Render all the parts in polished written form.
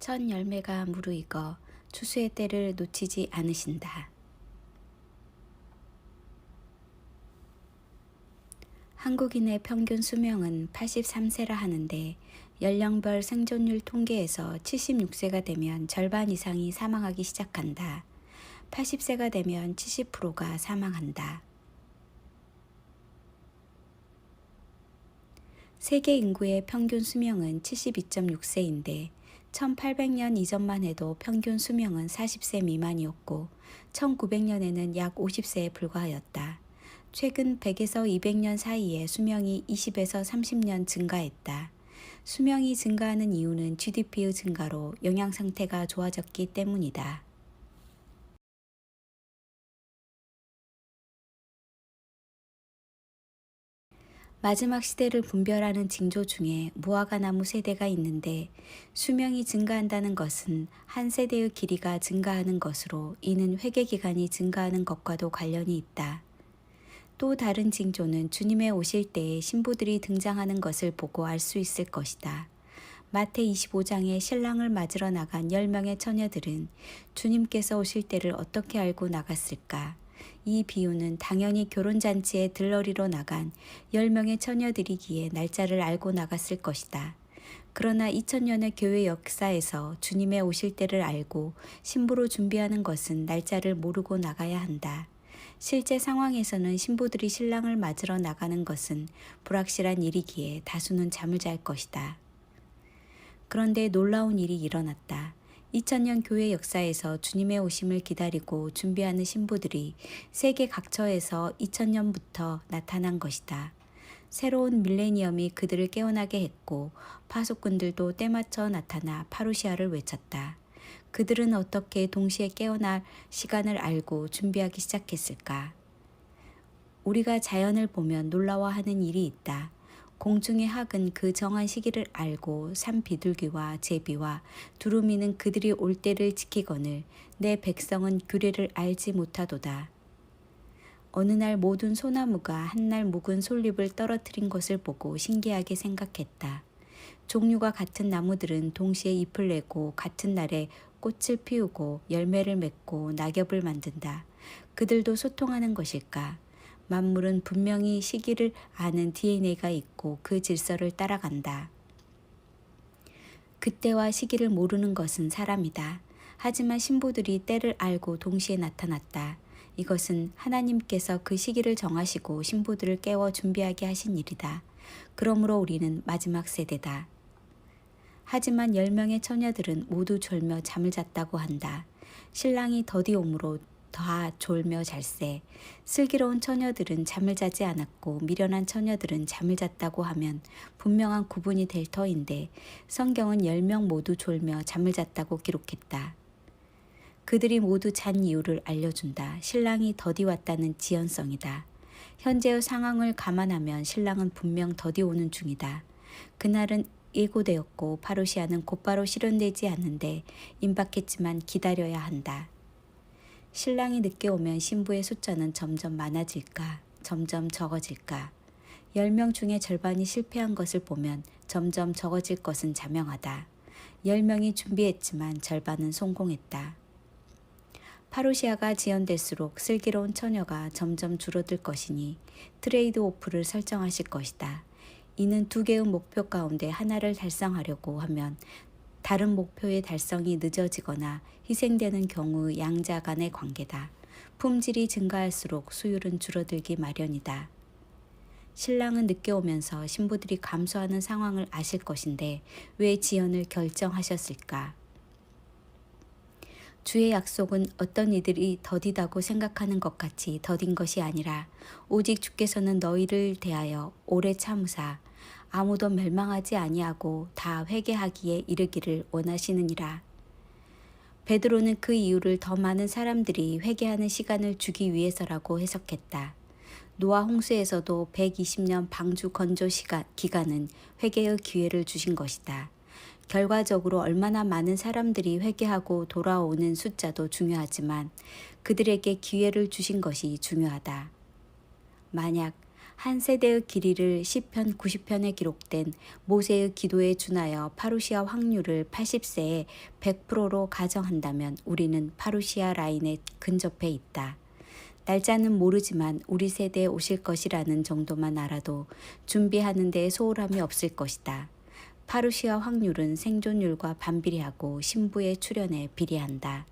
첫 열매가 무르익어 추수의 때를 놓치지 않으신다. 한국인의 평균 수명은 83세라 하는데 연령별 생존율 통계에서 76세가 되면 절반 이상이 사망하기 시작한다. 80세가 되면 70%가 사망한다. 세계 인구의 평균 수명은 72.6세인데 1800년 이전만 해도 평균 수명은 40세 미만이었고 1900년에는 약 50세에 불과하였다. 최근 100에서 200년 사이에 수명이 20에서 30년 증가했다. 수명이 증가하는 이유는 GDP의 증가로 영양 상태가 좋아졌기 때문이다. 마지막 시대를 분별하는 징조 중에 무화과나무 세대가 있는데 수명이 증가한다는 것은 한 세대의 길이가 증가하는 것으로 이는 회개기간이 증가하는 것과도 관련이 있다. 또 다른 징조는 주님의 오실 때에 신부들이 등장하는 것을 보고 알 수 있을 것이다. 마태 25장에 신랑을 맞으러 나간 10명의 처녀들은 주님께서 오실 때를 어떻게 알고 나갔을까? 이 비유는 당연히 결혼잔치에 들러리로 나간 10명의 처녀들이기에 날짜를 알고 나갔을 것이다. 그러나 2000년의 교회 역사에서 주님의 오실 때를 알고 신부로 준비하는 것은 날짜를 모르고 나가야 한다. 실제 상황에서는 신부들이 신랑을 맞으러 나가는 것은 불확실한 일이기에 다수는 잠을 잘 것이다. 그런데 놀라운 일이 일어났다. 2000년 교회 역사에서 주님의 오심을 기다리고 준비하는 신부들이 세계 각처에서 2000년부터 나타난 것이다. 새로운 밀레니엄이 그들을 깨어나게 했고 파수꾼들도 때맞춰 나타나 파루시아를 외쳤다. 그들은 어떻게 동시에 깨어날 시간을 알고 준비하기 시작했을까? 우리가 자연을 보면 놀라워하는 일이 있다. 공중의 학은 그 정한 시기를 알고 산 비둘기와 제비와 두루미는 그들이 올 때를 지키거늘 내 백성은 규례를 알지 못하도다. 어느 날 모든 소나무가 한날 묵은 솔잎을 떨어뜨린 것을 보고 신기하게 생각했다. 종류가 같은 나무들은 동시에 잎을 내고 같은 날에 꽃을 피우고 열매를 맺고 낙엽을 만든다. 그들도 소통하는 것일까? 만물은 분명히 시기를 아는 DNA가 있고 그 질서를 따라간다. 그때와 시기를 모르는 것은 사람이다. 하지만 신부들이 때를 알고 동시에 나타났다. 이것은 하나님께서 그 시기를 정하시고 신부들을 깨워 준비하게 하신 일이다. 그러므로 우리는 마지막 세대다. 하지만 10명의 처녀들은 모두 졸며 잠을 잤다고 한다. 신랑이 더디 오므로 다 졸며 잘세. 슬기로운 처녀들은 잠을 자지 않았고 미련한 처녀들은 잠을 잤다고 하면 분명한 구분이 될 터인데 성경은 10명 모두 졸며 잠을 잤다고 기록했다. 그들이 모두 잔 이유를 알려준다. 신랑이 더디 왔다는 지연성이다. 현재의 상황을 감안하면 신랑은 분명 더디 오는 중이다. 그날은 예고되었고 파루시아는 곧바로 실현되지 않는데 임박했지만 기다려야 한다. 신랑이 늦게 오면 신부의 숫자는 점점 많아질까, 점점 적어질까. 10명 중에 절반이 실패한 것을 보면 점점 적어질 것은 자명하다. 10명이 준비했지만 절반은 성공했다. 파루시아가 지연될수록 슬기로운 처녀가 점점 줄어들 것이니 트레이드 오프를 설정하실 것이다. 이는 두 개의 목표 가운데 하나를 달성하려고 하면 다른 목표의 달성이 늦어지거나 희생되는 경우의 양자 간의 관계다. 품질이 증가할수록 수율은 줄어들기 마련이다. 신랑은 늦게 오면서 신부들이 감수하는 상황을 아실 것인데 왜 지연을 결정하셨을까? 주의 약속은 어떤 이들이 더디다고 생각하는 것 같이 더딘 것이 아니라 오직 주께서는 너희를 대하여 오래 참으사 아무도 멸망하지 아니하고 다 회개하기에 이르기를 원하시느니라. 베드로는 그 이유를 더 많은 사람들이 회개하는 시간을 주기 위해서라고 해석했다. 노아 홍수에서도 120년 방주 건조 기간은 회개의 기회를 주신 것이다. 결과적으로 얼마나 많은 사람들이 회개하고 돌아오는 숫자도 중요하지만 그들에게 기회를 주신 것이 중요하다. 만약 한 세대의 길이를 시편 90편에 기록된 모세의 기도에 준하여 파루시아 확률을 80세에 100%로 가정한다면 우리는 파루시아 라인에 근접해 있다. 날짜는 모르지만 우리 세대에 오실 것이라는 정도만 알아도 준비하는 데 소홀함이 없을 것이다. 파루시아 확률은 생존율과 반비례하고 신부의 출현에 비례한다.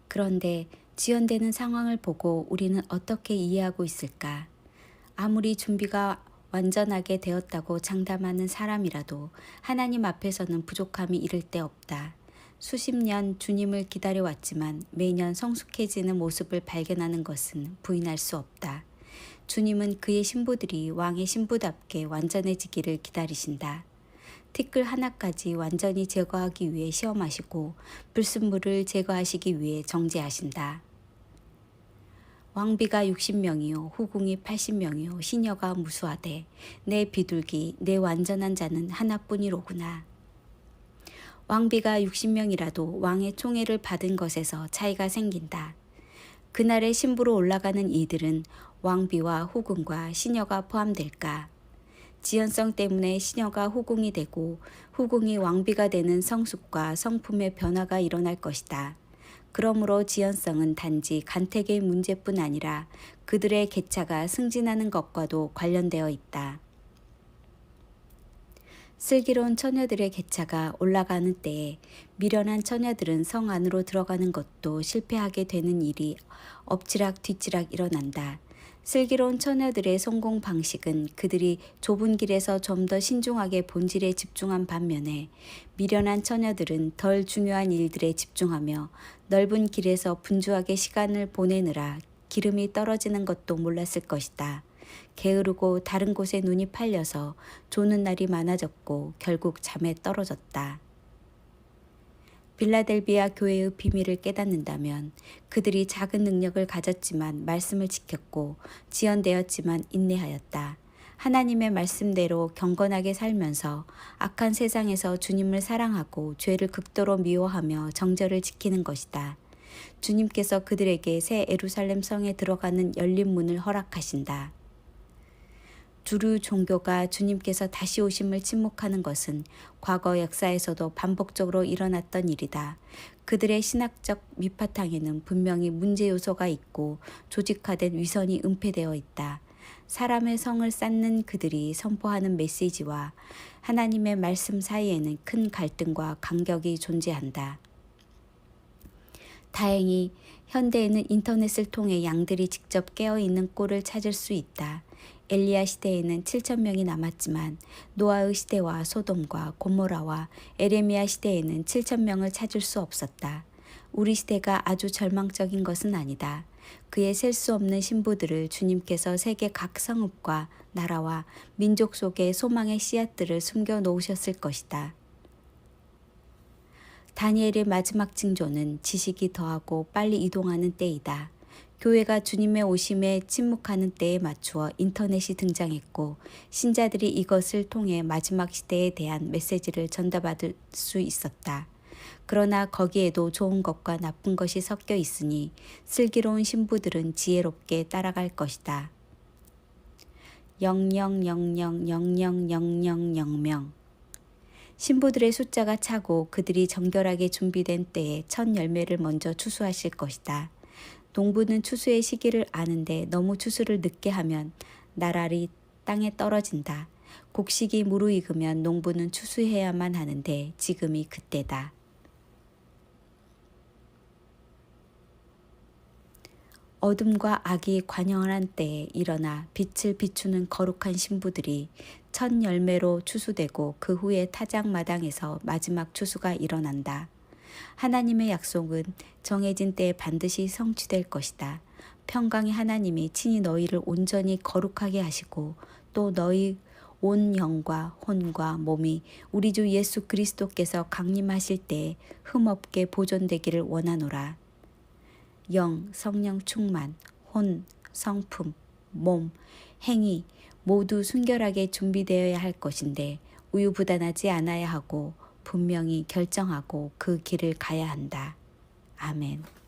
그런데 지연되는 상황을 보고 우리는 어떻게 이해하고 있을까? 아무리 준비가 완전하게 되었다고 장담하는 사람이라도 하나님 앞에서는 부족함이 이를 데 없다. 수십 년 주님을 기다려왔지만 매년 성숙해지는 모습을 발견하는 것은 부인할 수 없다. 주님은 그의 신부들이 왕의 신부답게 완전해지기를 기다리신다. 티끌 하나까지 완전히 제거하기 위해 시험하시고 불순물을 제거하시기 위해 정죄하신다. 왕비가 60명이요 후궁이 80명이요 시녀가 무수하되 내 비둘기 내 완전한 자는 하나뿐이로구나. 왕비가 60명이라도 왕의 총애를 받은 것에서 차이가 생긴다. 그날의 신부로 올라가는 이들은 왕비와 후궁과 시녀가 포함될까? 지연성 때문에 시녀가 후궁이 되고 후궁이 왕비가 되는 성숙과 성품의 변화가 일어날 것이다. 그러므로 지연성은 단지 간택의 문제뿐 아니라 그들의 계차가 승진하는 것과도 관련되어 있다. 슬기로운 처녀들의 계차가 올라가는 때에 미련한 처녀들은 성 안으로 들어가는 것도 실패하게 되는 일이 엎치락 뒤치락 일어난다. 슬기로운 처녀들의 성공 방식은 그들이 좁은 길에서 좀 더 신중하게 본질에 집중한 반면에 미련한 처녀들은 덜 중요한 일들에 집중하며 넓은 길에서 분주하게 시간을 보내느라 기름이 떨어지는 것도 몰랐을 것이다. 게으르고 다른 곳에 눈이 팔려서 조는 날이 많아졌고 결국 잠에 떨어졌다. 빌라델비아 교회의 비밀을 깨닫는다면 그들이 작은 능력을 가졌지만 말씀을 지켰고 지연되었지만 인내하였다. 하나님의 말씀대로 경건하게 살면서 악한 세상에서 주님을 사랑하고 죄를 극도로 미워하며 정절을 지키는 것이다. 주님께서 그들에게 새 예루살렘 성에 들어가는 열린 문을 허락하신다. 주류 종교가 주님께서 다시 오심을 침묵하는 것은 과거 역사에서도 반복적으로 일어났던 일이다. 그들의 신학적 밑바탕에는 분명히 문제 요소가 있고 조직화된 위선이 은폐되어 있다. 사람의 성을 쌓는 그들이 선포하는 메시지와 하나님의 말씀 사이에는 큰 갈등과 간격이 존재한다. 다행히 현대에는 인터넷을 통해 양들이 직접 깨어있는 꼴을 찾을 수 있다. 엘리야 시대에는 7,000명이 남았지만 노아의 시대와 소돔과 고모라와 에레미야 시대에는 7,000명을 찾을 수 없었다. 우리 시대가 아주 절망적인 것은 아니다. 그의 셀 수 없는 신부들을 주님께서 세계 각 성읍과 나라와 민족 속에 소망의 씨앗들을 숨겨 놓으셨을 것이다. 다니엘의 마지막 징조는 지식이 더하고 빨리 이동하는 때이다. 교회가 주님의 오심에 침묵하는 때에 맞추어 인터넷이 등장했고 신자들이 이것을 통해 마지막 시대에 대한 메시지를 전달받을 수 있었다. 그러나 거기에도 좋은 것과 나쁜 것이 섞여 있으니 슬기로운 신부들은 지혜롭게 따라갈 것이다. 00000000명 신부들의 숫자가 차고 그들이 정결하게 준비된 때에 첫 열매를 먼저 추수하실 것이다. 농부는 추수의 시기를 아는데 너무 추수를 늦게 하면 나랄이 땅에 떨어진다. 곡식이 무르익으면 농부는 추수해야만 하는데 지금이 그때다. 어둠과 악이 관영한 때에 일어나 빛을 비추는 거룩한 신부들이 첫 열매로 추수되고 그 후에 타작마당에서 마지막 추수가 일어난다. 하나님의 약속은 정해진 때에 반드시 성취될 것이다. 평강의 하나님이 친히 너희를 온전히 거룩하게 하시고 또 너희 온 영과 혼과 몸이 우리 주 예수 그리스도께서 강림하실 때에 흠없게 보존되기를 원하노라. 영, 성령 충만, 혼, 성품, 몸, 행위 모두 순결하게 준비되어야 할 것인데 우유부단하지 않아야 하고 분명히 결정하고 그 길을 가야 한다. 아멘.